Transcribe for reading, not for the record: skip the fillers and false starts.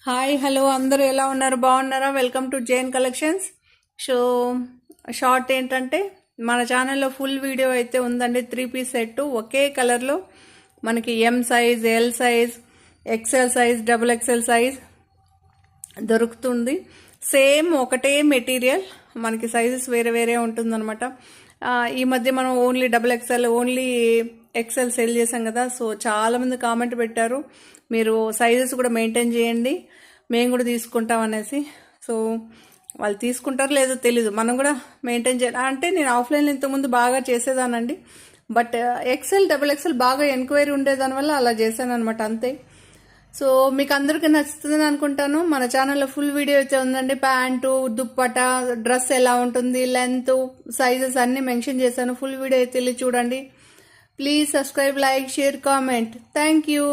Hi hello అందరూ ఎలా ఉన్నారు? బాగున్నారా? Welcome to Jain collections. So short ఏంటంటే మన ఛానల్లో ఫుల్ వీడియో అయితే ఉందండి. 3 పీస్ సెట్ ఒకే కలర్లో మనకి M size, L size, XL size, double XL size దొరుకుతుంది. సేమ్ ఒకటే మెటీరియల్, మనకి సైజెస్ వేరే వేరే ఉంటుందన్నమాట. ఈ మధ్య మనం only double XL, only XL sale చేసాం కదా. సో చాలామంది కామెంట్ పెట్టారు, మీరు సైజెస్ కూడా మెయింటైన్ చేయండి, మేము కూడా తీసుకుంటాం అనేసి. సో వాళ్ళు తీసుకుంటారో లేదో తెలీదు, మనం కూడా మెయింటైన్ చేయాలి. అంటే నేను ఆఫ్లైన్లో ఇంతకుముందు బాగా చేసేదానండి, బట్ ఎక్సెల్, డబుల్ ఎక్సెల్ బాగా ఎంక్వైరీ ఉండేదాని వల్ల అలా చేశాను అనమాట, అంతే. సో మీకు అందరికీ నచ్చుతుందని అనుకుంటాను. మన ఛానల్లో ఫుల్ వీడియో అయితే ఉందండి. ప్యాంటు, దుప్పట, డ్రెస్ ఎలా ఉంటుంది, లెంత్, సైజెస్ అన్నీ మెన్షన్ చేశాను. ఫుల్ వీడియో అయితే వెళ్ళి చూడండి. Please subscribe, like, share, comment. Thank you.